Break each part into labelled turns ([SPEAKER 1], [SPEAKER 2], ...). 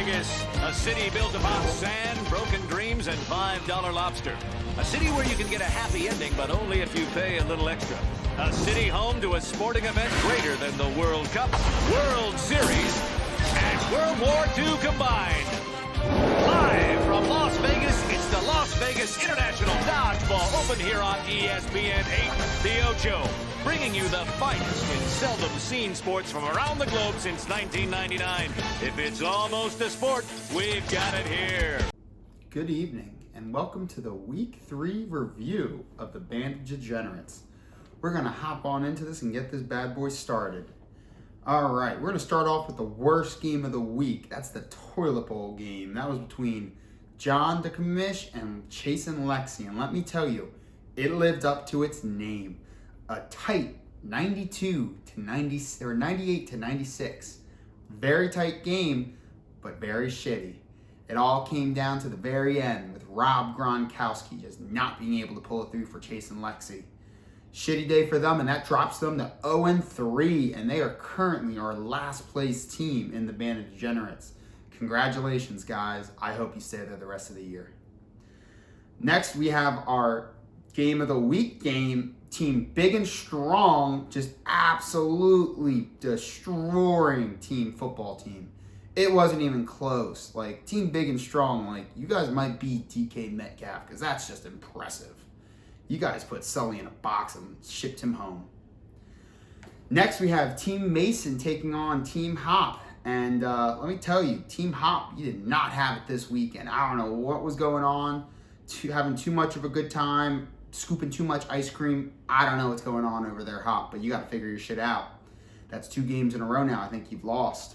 [SPEAKER 1] Vegas, a city built upon sand, broken dreams, and $5 lobster. A city where you can get a happy ending, but only if you pay a little extra. A city home to a sporting event greater than the World Cup, World Series, and World War II combined. Live from Las Vegas, it's the Las Vegas International Dodgeball Open here on ESPN 8, The Ocho, bringing you the finest in seldom-seen sports from around the globe since 1999. If it's almost a sport, we've got it here.
[SPEAKER 2] Good evening, and welcome to the Week 3 review of the band of Degenerates. We're going to hop on into this and get this bad boy started. All right, we're going to start off with the worst game of the week. That's the Toilet Bowl game. That was between John DeCommish and Chasen Lexi. And let me tell you, it lived up to its name. A tight 92 to 90 or 98 to 96. Very tight game, but very shitty. It all came down to the very end with Rob Gronkowski just not being able to pull it through for Chasen Lexi. Shitty day for them, and that drops them to 0-3, and they are currently our last place team in the band of Degenerates. Congratulations, guys. I hope you stay there the rest of the year. Next, we have our game of the week game. Team Big N Scrong just absolutely destroying team football team. It wasn't even close. Like, Team Big N Scrong, like, you guys might beat DK Metcalf, because that's just impressive. You guys put Sully in a box and shipped him home. Next, we have Team Mason taking on Team Hop. And let me tell you, Team Hop, you did not have it this weekend. I don't know what was going on. Having too much of a good time, scooping too much ice cream. I don't know what's going on over there, Hop, but you got to figure your shit out. That's 2 games in a row now. I think you've lost.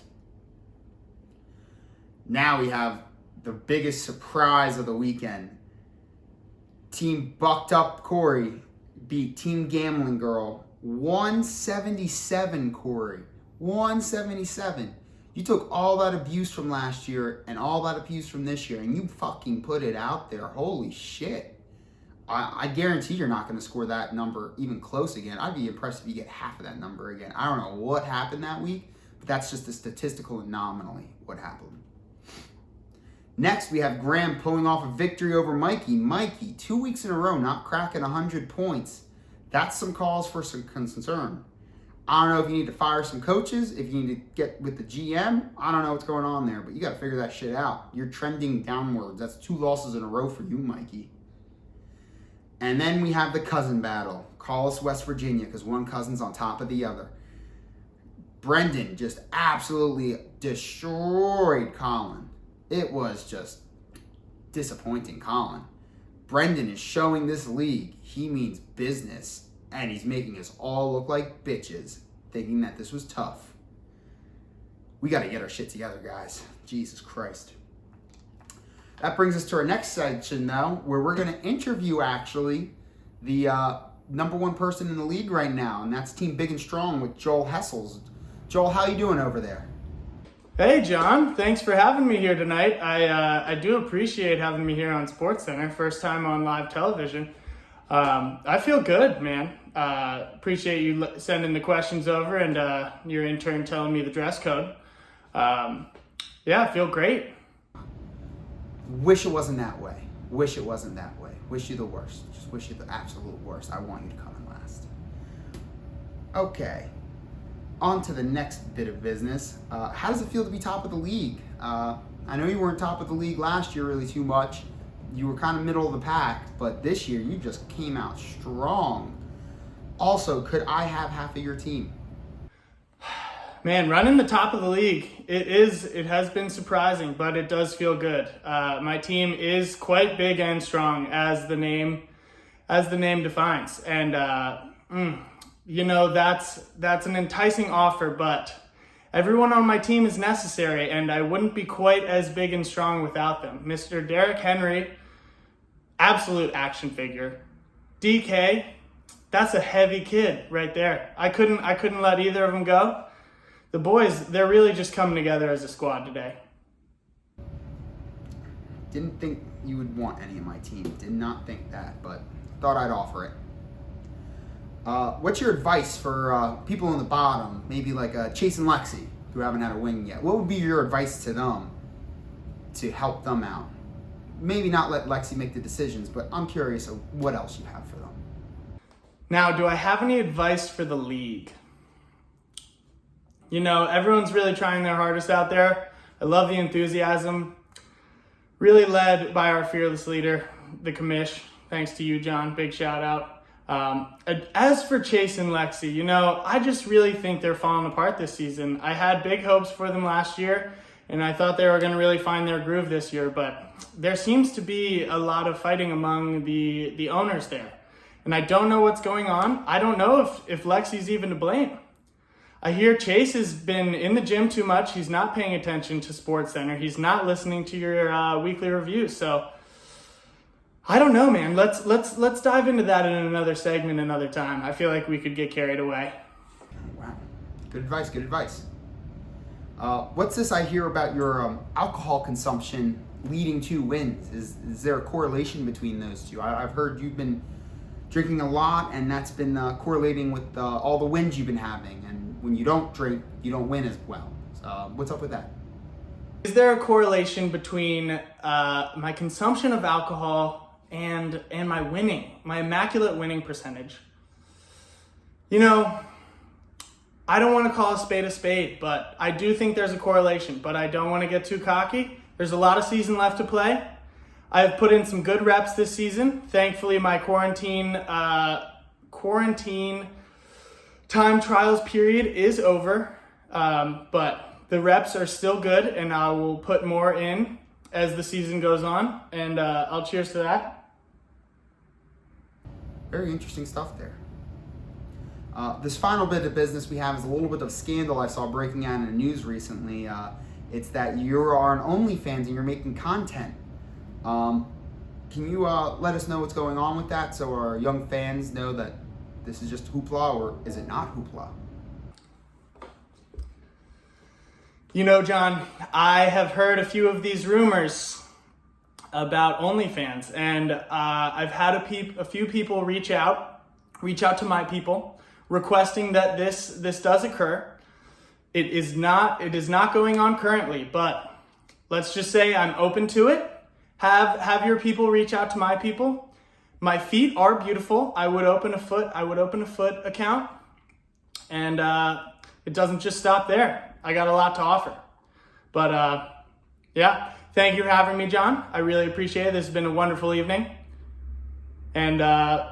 [SPEAKER 2] Now we have the biggest surprise of the weekend. Team Bucked Up Corey beat Team Gambling Girl 177, Corey. 177. You took all that abuse from last year and all that abuse from this year, and you fucking put it out there. Holy shit. I guarantee you're not going to score that number even close again. I'd be impressed if you get half of that number again. I don't know what happened that week, but that's just a statistical anomaly what happened. Next, we have Graham pulling off a victory over Mikey. Mikey, 2 weeks in a row, not cracking 100 points. That's some cause for some concern. I don't know if you need to fire some coaches, if you need to get with the GM. I don't know what's going on there, but you got to figure that shit out. You're trending downwards. That's 2 losses in a row for you, Mikey. And then we have the cousin battle. Call us West Virginia, because one cousin's on top of the other. Brendan just absolutely destroyed Colin. It was just disappointing, Colin. Brendan is showing this league he means business, and he's making us all look like bitches, thinking that this was tough. We got to get our shit together, guys. Jesus Christ. That brings us to our next section, though, where we're going to interview, actually, the #1 person in the league right now, and that's Team Big N Scrong with Joel Hessels. Joel, how you doing over there?
[SPEAKER 3] Hey, John. Thanks for having me here tonight. I do appreciate having me here on SportsCenter. First time on live television. I feel good, man. Appreciate you sending the questions over and your intern telling me the dress code. Yeah, I feel great.
[SPEAKER 2] Wish it wasn't that way. Wish it wasn't that way. Wish you the worst. Just wish you the absolute worst. I want you to come in last. Okay. On to the next bit of business. How does it feel to be top of the league? I know you weren't top of the league last year really too much. You were kind of middle of the pack, but this year you just came out strong. Also, could I have half of your team?
[SPEAKER 3] Man, running the top of the league, it has been surprising, but it does feel good. My team is quite big and strong, as the name defines, and you know, that's an enticing offer, but everyone on my team is necessary, and I wouldn't be quite as big and strong without them. Mr. Derrick Henry, absolute action figure. DK, that's a heavy kid right there. I couldn't let either of them go. The boys, they're really just coming together as a squad today.
[SPEAKER 2] Didn't think you would want any of my team. Did not think that, but thought I'd offer it. What's your advice for people in the bottom, maybe like Chase and Lexi, who haven't had a win yet? What would be your advice to them to help them out? Maybe not let Lexi make the decisions, but I'm curious of what else you have for them.
[SPEAKER 3] Now, do I have any advice for the league? You know, everyone's really trying their hardest out there. I love the enthusiasm. Really led by our fearless leader, the commish. Thanks to you, John. Big shout out. As for Chase and Lexi, you know, I just really think they're falling apart this season. I had big hopes for them last year, and I thought they were going to really find their groove this year, but there seems to be a lot of fighting among the owners there. And I don't know what's going on. I don't know if Lexi's even to blame. I hear Chase has been in the gym too much. He's not paying attention to SportsCenter. He's not listening to your weekly reviews. So I don't know, man. Let's dive into that in another segment another time. I feel like we could get carried away.
[SPEAKER 2] Wow, good advice. Good advice. What's this I hear about your alcohol consumption leading to wins? Is there a correlation between those two? I've heard you've been drinking a lot, and that's been correlating with all the wins you've been having. And when you don't drink, you don't win as well. So, what's up with that?
[SPEAKER 3] Is there a correlation between my consumption of alcohol and my winning, my immaculate winning percentage? You know, I don't want to call a spade, but I do think there's a correlation, but I don't want to get too cocky. There's a lot of season left to play. I've put in some good reps this season. Thankfully, my quarantine time trials period is over, but the reps are still good, and I will put more in as the season goes on, and I'll cheers to that.
[SPEAKER 2] Very interesting stuff there. This final bit of business we have is a little bit of scandal I saw breaking out in the news recently. It's that you are on OnlyFans and you're making content. Can you let us know what's going on with that so our young fans know that this is just hoopla, or is it not hoopla?
[SPEAKER 3] You know, John, I have heard a few of these rumors about OnlyFans, and I've had a few people reach out to my people requesting that this does occur. It is not going on currently, but let's just say I'm open to it. Have your people reach out to my people. My feet are beautiful. I would open a foot account, and it doesn't just stop there. I got a lot to offer. But yeah, thank you for having me, John. I really appreciate it. This has been a wonderful evening, and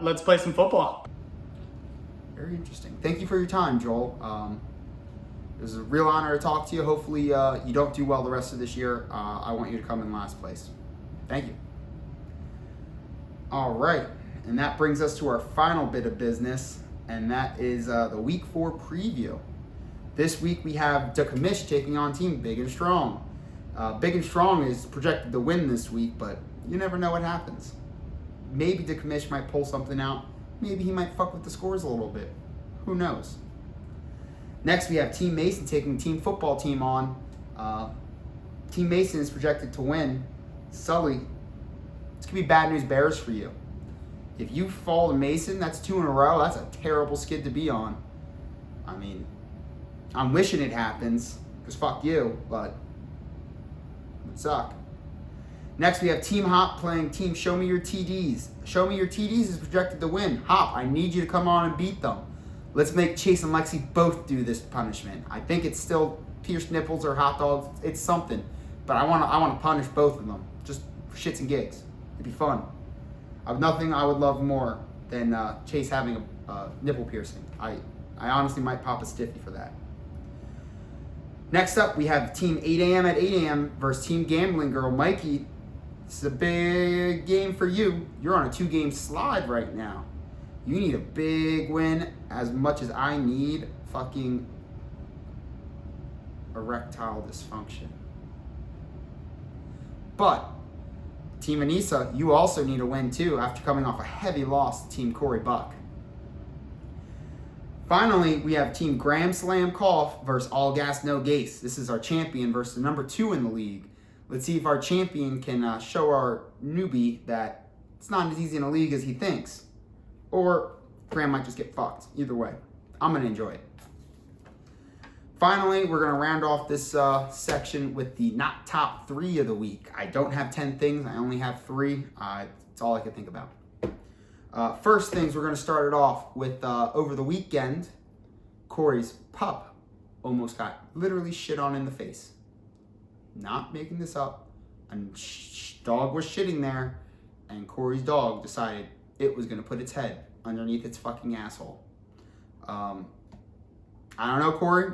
[SPEAKER 3] let's play some football.
[SPEAKER 2] Very interesting. Thank you for your time, Joel. It was a real honor to talk to you. Hopefully you don't do well the rest of this year. I want you to come in last place. Thank you. All right, and that brings us to our final bit of business, and that is the Week 4 preview. This week we have the commish taking on Team Big N Scrong. Big N Scrong is projected to win this week, but you never know what happens. Maybe the commish might pull something out. Maybe he might fuck with the scores a little bit. Who knows? Next, we have Team Mason taking Team Football Team on. Team Mason is projected to win. Sully, it's going to be bad news bears for you. If you fall to Mason, that's 2 in a row. That's a terrible skid to be on. I mean, I'm wishing it happens, because fuck you, but it would suck. Next, we have Team Hop playing Team Show Me Your TDs. Show Me Your TDs is projected to win. Hop, I need you to come on and beat them. Let's make Chase and Lexi both do this punishment. I think it's still pierced nipples or hot dogs. It's something, but I want to punish both of them, just for shits and gigs. It'd be fun. I've nothing I would love more than Chase having a nipple piercing. I honestly might pop a stiffy for that. Next up, we have Team 8 a.m. at 8 a.m. versus Team Gambling Girl. Mikey, this is a big game for you. You're on a 2-game slide right now. You need a big win as much as I need fucking erectile dysfunction. But Team Anissa, you also need a win too after coming off a heavy loss to Team Corey Buck. Finally, we have Team Graham Slam Cough versus All Gas No Gas. This is our champion versus the number 2 in the league. Let's see if our champion can show our newbie that it's not as easy in a league as he thinks. Or Graham might just get fucked. Either way, I'm going to enjoy it. Finally, we're going to round off this section with the not top 3 of the week. I don't have 10 things. I only have 3. It's all I could think about. First things, we're going to start it off with over the weekend, Corey's pup almost got literally shit on in the face. Not making this up. A dog was shitting there, and Corey's dog decided it was going to put its head underneath its fucking asshole. I don't know, Corey.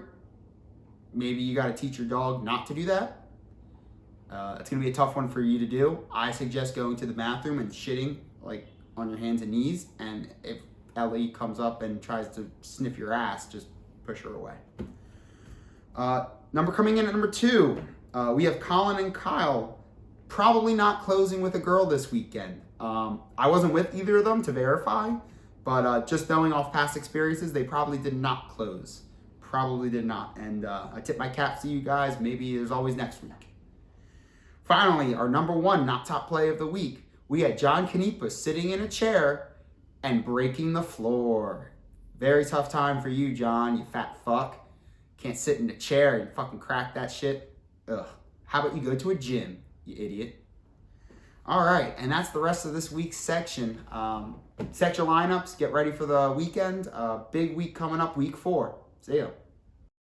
[SPEAKER 2] Maybe you got to teach your dog not to do that. It's going to be a tough one for you to do. I suggest going to the bathroom and shitting like on your hands and knees. And if Ellie comes up and tries to sniff your ass, just push her away. Coming in at number 2, we have Colin and Kyle probably not closing with a girl this weekend. I wasn't with either of them to verify, but just knowing off past experiences, they probably did not close. Probably did not. And I tip my cap to you guys. Maybe there's always next week. Finally, our number 1 not top play of the week. We had John Canepa sitting in a chair and breaking the floor. Very tough time for you, John, you fat fuck. Can't sit in a chair and fucking crack that shit. Ugh. How about you go to a gym, you idiot? All right, and that's the rest of this week's section. Set your lineups. Get ready for the weekend. Big week coming up, week 4. See ya.